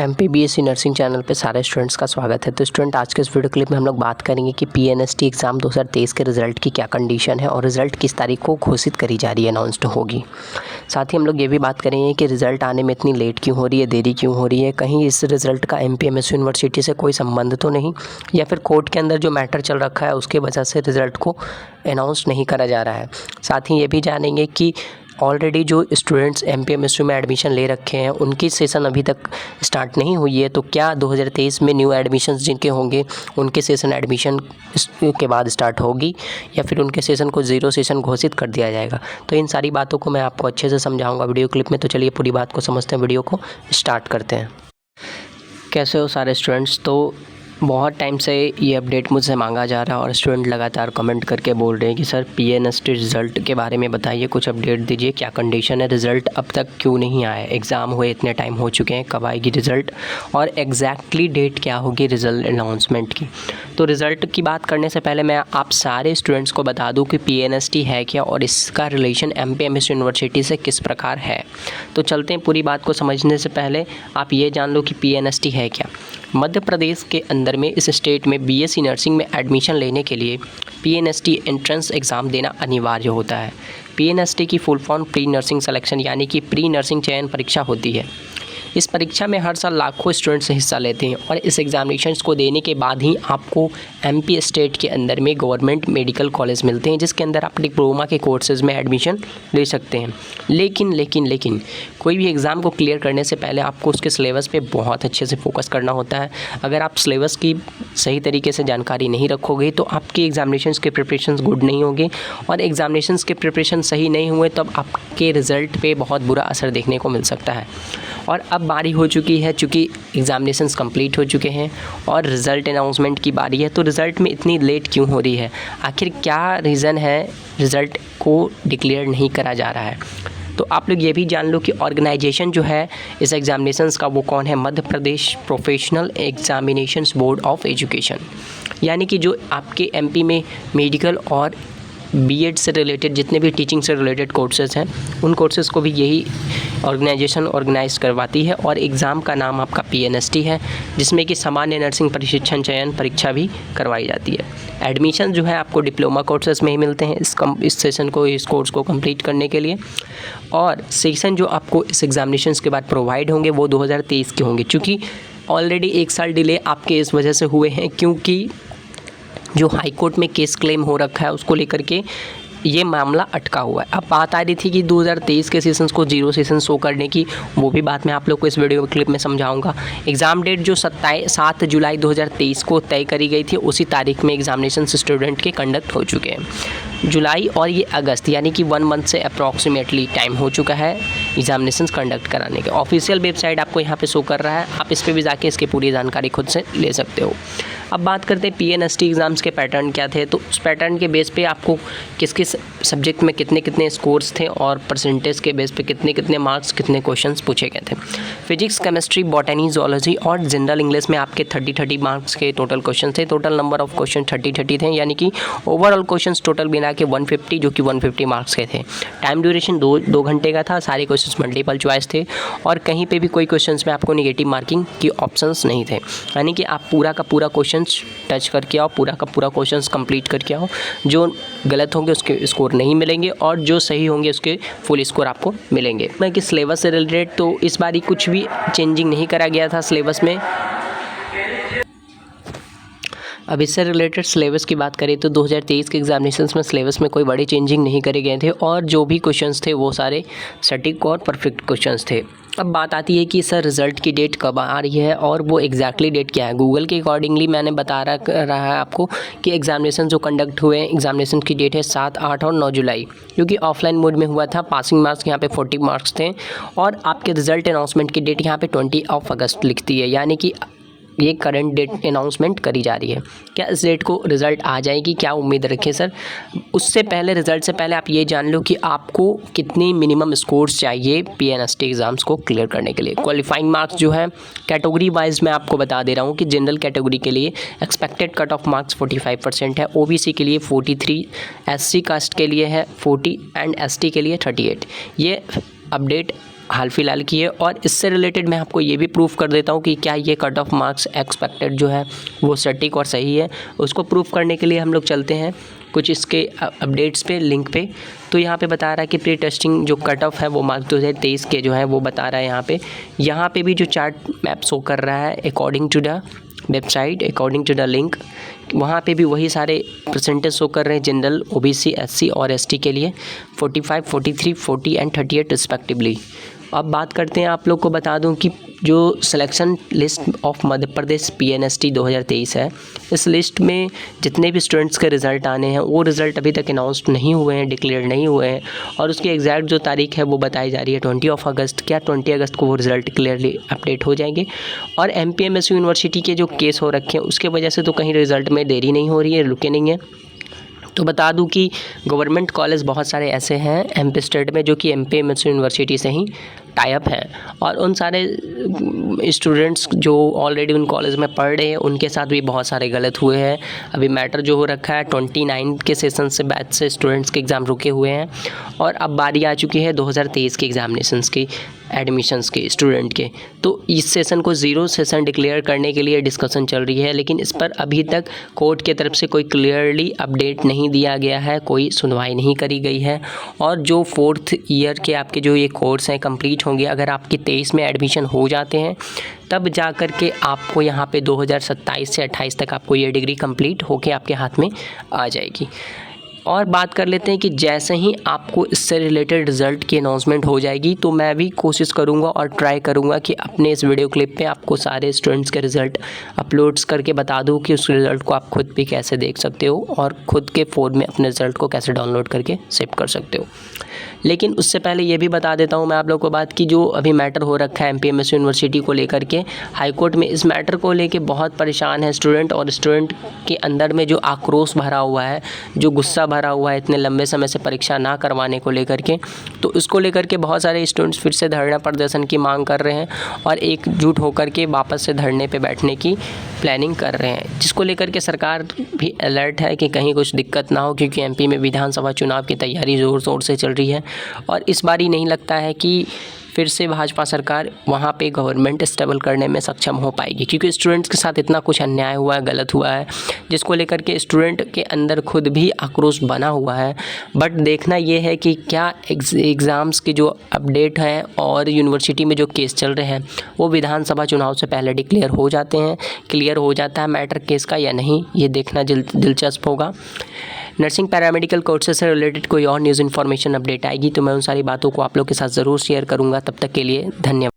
MPBSC nursing channel पे सारे students का स्वागत है। तो स्टूडेंट, आज के इस वीडियो क्लिप में हम लोग बात करेंगे कि PNST एग्ज़ाम 2023 के रिज़ल्ट की क्या कंडीशन है और रिज़ल्ट किस तारीख को घोषित करी जा रही है, अनाउंस्ड होगी। साथ ही हम लोग ये भी बात करेंगे कि रिज़ल्ट आने में इतनी लेट क्यों हो रही है, देरी क्यों हो रही है, कहीं इस रिज़ल्ट का MPMSU यूनिवर्सिटी से कोई संबंध तो नहीं, या फिर कोर्ट के अंदर जो मैटर चल रखा है उसके वजह से रिज़ल्ट को अनाउंस नहीं करा जा रहा है। साथ ही ये भी जानेंगे कि ऑलरेडी जो स्टूडेंट्स MPMSU में एडमिशन ले रखे हैं उनकी सेशन अभी तक स्टार्ट नहीं हुई है, तो क्या 2023 में न्यू एडमिशन्स जिनके होंगे उनके सेशन एडमिशन के बाद स्टार्ट होगी या फिर उनके सेशन को ज़ीरो सेशन घोषित कर दिया जाएगा। तो इन सारी बातों को मैं आपको अच्छे से समझाऊंगा वीडियो क्लिप में। तो चलिए पूरी बात को समझते हैं, वीडियो को स्टार्ट करते हैं। कैसे हो सारे स्टूडेंट्स? तो बहुत टाइम से ये अपडेट मुझसे मांगा जा रहा है और स्टूडेंट लगातार कमेंट करके बोल रहे हैं कि सर PNST रिज़ल्ट के बारे में बताइए, कुछ अपडेट दीजिए, क्या कंडीशन है, रिज़ल्ट अब तक क्यों नहीं आया, एग्ज़ाम हुए इतने टाइम हो चुके हैं, कब आएगी रिज़ल्ट और एग्जैक्टली डेट क्या होगी रिज़ल्ट अनाउंसमेंट की। तो रिज़ल्ट की बात करने से पहले मैं आप सारे स्टूडेंट्स को बता दूँ कि PNST है क्या और इसका रिलेशन MPMSU यूनिवर्सिटी से किस प्रकार है। तो चलते हैं, पूरी बात को समझने से पहले आप ये जान लो कि PNST है क्या। मध्य प्रदेश के अंदर में इस स्टेट में BSc नर्सिंग में एडमिशन लेने के लिए PNST एंट्रेंस एग्ज़ाम देना अनिवार्य होता है। PNST की full form pre nursing selection यानी कि प्री नर्सिंग चयन परीक्षा होती है। इस परीक्षा में हर साल लाखों स्टूडेंट्स हिस्सा लेते हैं और इस एग्ज़ामिनेशंस को देने के बाद ही आपको MP स्टेट के अंदर में गवर्नमेंट मेडिकल कॉलेज मिलते हैं जिसके अंदर आप डिप्लोमा के कोर्सेज़ में एडमिशन ले सकते हैं। लेकिन कोई भी एग्ज़ाम को क्लियर करने से पहले आपको उसके सिलेबस पे बहुत अच्छे से फोकस करना होता है। अगर आप सिलेबस की सही तरीके से जानकारी नहीं रखोगे तो आपके एग्ज़ामिनेशंस के प्रिपरेशंस गुड नहीं होंगे और एग्ज़ामिनेशंस के प्रिपरेशन सही नहीं हुए तब आपके रिज़ल्ट पे बहुत बुरा असर देखने को मिल सकता है। और अब बारी हो चुकी है, चूँकि एग्ज़ामिनेशंस कंप्लीट हो चुके हैं और रिज़ल्ट अनाउंसमेंट की बारी है। तो रिज़ल्ट में इतनी लेट क्यों हो रही है, आखिर क्या रीज़न है रिज़ल्ट को डिक्लेयर नहीं करा जा रहा है। तो आप लोग ये भी जान लो कि ऑर्गेनाइजेशन जो है इस एग्ज़ामिनेशंस का वो कौन है, Madhya Pradesh professional examinations board of education. यानी कि जो आपके MP में मेडिकल और B.Ed से रिलेटेड जितने भी टीचिंग से रिलेटेड कोर्सेज़ हैं उन कोर्सेज़ को भी यही ऑर्गेनाइजेशन ऑर्गेनाइज करवाती है और एग्ज़ाम का नाम आपका PNST है, जिसमें कि सामान्य नर्सिंग प्रशिक्षण चयन परीक्षा भी करवाई जाती है। एडमिशन जो है आपको डिप्लोमा कोर्सेज़ में ही मिलते हैं इस सेशन को, इस कोर्स को कंप्लीट करने के लिए। और सेशन जो आपको इस एग्ज़ामिनेशंस के बाद प्रोवाइड होंगे वो 2023 के होंगे, चूँकि ऑलरेडी 1 साल डिले आपके इस वजह से हुए हैं क्योंकि जो हाई कोर्ट में केस क्लेम हो रखा है उसको लेकर के ये मामला अटका हुआ है। अब बात आ रही थी कि 2023 के सेशंस को ज़ीरो सेशन शो करने की, वो भी बात मैं आप लोग को इस वीडियो क्लिप में समझाऊंगा। एग्ज़ाम डेट जो 7 जुलाई 2023 को तय करी गई थी उसी तारीख में एग्ज़ामिनेशन स्टूडेंट के कंडक्ट हो चुके हैं। जुलाई और ये अगस्त यानी कि 1 मंथ से अप्रॉक्सीमेटली टाइम हो चुका है एग्ज़ामिनेशंस कंडक्ट कराने के। ऑफिशियल वेबसाइट आपको यहाँ पे शो कर रहा है, आप इस पर भी जाके इसकी पूरी जानकारी खुद से ले सकते हो। अब बात करते हैं PNST एग्ज़ाम्स के पैटर्न क्या थे। तो उस पैटर्न के बेस पे आपको किस किस सब्जेक्ट में कितने स्कोर्स थे और परसेंटेज के बेस पे कितने मार्क्स, कितने क्वेश्चंस पूछे गए थे। फिजिक्स, केमिस्ट्री, बॉटनी, जोलॉजी और जनरल इंग्लिश में आपके 30 मार्क्स के टोटल क्वेश्चन थे। टोटल नंबर ऑफ क्वेश्चन 30 थे, यानी कि ओवरऑल क्वेश्चन टोटल बिना के 150 जो कि 150 मार्क्स के थे। टाइम ड्यूरेशन 2 घंटे का था। सारे क्वेश्चन मल्टीपल चॉइस थे और कहीं पे भी कोई क्वेश्चन में आपको नेगेटिव मार्किंग की ऑप्शंस नहीं थे, यानी कि आप पूरा का पूरा क्वेश्चन टच करके आओ, पूरा का पूरा क्वेश्चंस कंप्लीट करके आओ। जो गलत होंगे उसके स्कोर नहीं मिलेंगे और जो सही होंगे उसके फुल स्कोर आपको मिलेंगे। मैं कि सिलेबस से रिलेटेड तो इस बारी कुछ भी चेंजिंग नहीं करा गया था सिलेबस में। अब इससे रिलेटेड सिलेबस की बात करें तो 2023 के एग्ज़ामिनेशंस में सिलेबस में कोई बड़ी चेंजिंग नहीं करे गए थे और जो भी क्वेश्चंस थे वो सारे सटीक और परफेक्ट क्वेश्चंस थे। अब बात आती है कि सर रिज़ल्ट की डेट कब आ रही है और वो एग्जैक्टली डेट क्या है। गूगल के अकॉर्डिंगली मैंने बता रहा है आपको कि एग्ज़ामिनेशन जो कंडक्ट हुए हैं, एग्ज़ामिनेशन की डेट है 7, 8 और 9 जुलाई, क्योंकि ऑफलाइन मोड में हुआ था। पासिंग मार्क्स यहाँ पे 40 मार्क्स थे और आपके रिज़ल्ट अनाउंसमेंट की डेट यहाँ पे 20 अगस्त लिखती है, यानी कि ये करंट डेट अनाउंसमेंट करी जा रही है। क्या इस डेट को रिज़ल्ट आ जाएगी, क्या उम्मीद रखें सर? उससे पहले, रिज़ल्ट से पहले आप ये जान लो कि आपको कितनी मिनिमम स्कोर्स चाहिए PNST एग्ज़ाम्स को क्लियर करने के लिए। क्वालिफाइंग मार्क्स जो है कैटेगरी वाइज मैं आपको बता दे रहा हूँ कि जनरल कैटेगरी के लिए एक्सपेक्टेड कट ऑफ मार्क्स 45% है, OBC के लिए 43, SC कास्ट के लिए है 40 एंड ST के लिए 38। ये अपडेट हाल फिलहाल की है। और इससे रिलेटेड मैं आपको ये भी प्रूफ कर देता हूँ कि क्या ये कट ऑफ मार्क्स एक्सपेक्टेड जो है वो सटीक और सही है। उसको प्रूफ करने के लिए हम लोग चलते हैं कुछ इसके अपडेट्स पे, लिंक पे। तो यहाँ पे बता रहा है कि प्री टेस्टिंग जो कट ऑफ है वो मार्च 2023 के जो है वो बता रहा है। यहाँ पे भी जो चार्ट मैप शो कर रहा है according to the website, according to the link, वहाँ पे भी वही सारे परसेंटेज शो कर रहे हैं जनरल, ओबीसी, एससी और एसटी के लिए 45, 43, 40 एंड 38 रिस्पेक्टिवली। अब बात करते हैं, आप लोग को बता दूं कि जो selection list of Madhya Pradesh PNST 2023 है, इस लिस्ट में जितने भी स्टूडेंट्स के रिज़ल्ट आने हैं वो रिज़ल्ट अभी तक अनाउंस्ड नहीं हुए हैं, डिक्लेयर नहीं हुए हैं। और उसकी एग्जैक्ट जो तारीख है वो बताई जा रही है 20 अगस्त। क्या 20 अगस्त को वो रिज़ल्ट क्लियरली अपडेट हो जाएंगे। और एमपीएमएसयू यूनिवर्सिटी के जो केस हो रखे हैं उसके वजह से तो कहीं रिज़ल्ट में देरी नहीं हो रही है, रुके नहीं है। तो बता दूं कि गवर्नमेंट कॉलेज बहुत सारे ऐसे हैं एमपी स्टेट में जो कि एमपीएमएसयू यूनिवर्सिटी से ही टाई अप है, और उन सारे स्टूडेंट्स जो ऑलरेडी उन कॉलेज में पढ़ रहे हैं उनके साथ भी बहुत सारे गलत हुए हैं। अभी मैटर जो हो रखा है 29 के सेशन से बैच से स्टूडेंट्स के एग्ज़ाम रुके हुए हैं, और अब बारी आ चुकी है 2023 के एग्ज़ामिनेशंस की, एडमिशन्स के, स्टूडेंट के। तो इस सेशन को ज़ीरो सेशन डिक्लेयर करने के लिए डिस्कशन चल रही है, लेकिन इस पर अभी तक कोर्ट की तरफ से कोई क्लियरली अपडेट नहीं दिया गया है, कोई सुनवाई नहीं करी गई है। और जो 4th ईयर के आपके जो ये कोर्स हैं कंप्लीट होंगे, अगर आपके 23 में एडमिशन हो जाते हैं तब जा कर के आपको यहाँ पे 2027 से 28 तक आपको ये डिग्री कंप्लीट होके आपके हाथ में आ जाएगी। और बात कर लेते हैं कि जैसे ही आपको इससे रिलेटेड रिज़ल्ट की अनाउंसमेंट हो जाएगी तो मैं भी कोशिश करूंगा और ट्राई करूंगा कि अपने इस वीडियो क्लिप पे आपको सारे स्टूडेंट्स के रिज़ल्ट अपलोड्स करके बता दूं कि उस रिज़ल्ट को आप खुद भी कैसे देख सकते हो और ख़ुद के फ़ोन में अपने रिज़ल्ट को कैसे डाउनलोड करके सेव कर सकते हो। लेकिन उससे पहले ये भी बता देता हूँ मैं आप लोगों को बात की, जो अभी मैटर हो रखा है एमपीएमएसयू यूनिवर्सिटी को लेकर के हाई कोर्ट में, इस मैटर को लेके बहुत परेशान है स्टूडेंट, और स्टूडेंट के अंदर में जो आक्रोश भरा हुआ है, जो गुस्सा भरा हुआ है इतने लंबे समय से परीक्षा ना करवाने को लेकर के, तो इसको लेकर के बहुत सारे स्टूडेंट्स फिर से धरना प्रदर्शन की मांग कर रहे हैं और एकजुट होकर के वापस से धरने पे बैठने की प्लानिंग कर रहे हैं, जिसको लेकर के सरकार भी अलर्ट है कि कहीं कुछ दिक्कत ना हो, क्योंकि एमपी में विधानसभा चुनाव की तैयारी ज़ोर शोर से चल रही है। और इस बार ही नहीं लगता है कि फिर से भाजपा सरकार वहाँ पे गवर्नमेंट स्टेबल करने में सक्षम हो पाएगी, क्योंकि स्टूडेंट्स के साथ इतना कुछ अन्याय हुआ है, गलत हुआ है, जिसको लेकर के स्टूडेंट के अंदर खुद भी आक्रोश बना हुआ है। बट देखना ये है कि क्या एग्ज़ाम्स की जो अपडेट है और यूनिवर्सिटी में जो केस चल रहे हैं वो विधानसभा चुनाव से पहले डिक्लेयर हो जाते हैं, क्लियर हो जाता है मैटर केस का या नहीं, ये देखना दिलचस्प होगा। नर्सिंग पैरामेडिकल कोर्सेज से रिलेटेड कोई और न्यूज़ इन्फॉर्मेशन अपडेट आएगी तो मैं उन सारी बातों को आप लोग के साथ ज़रूर शेयर करूँगा। तब तक के लिए धन्यवाद।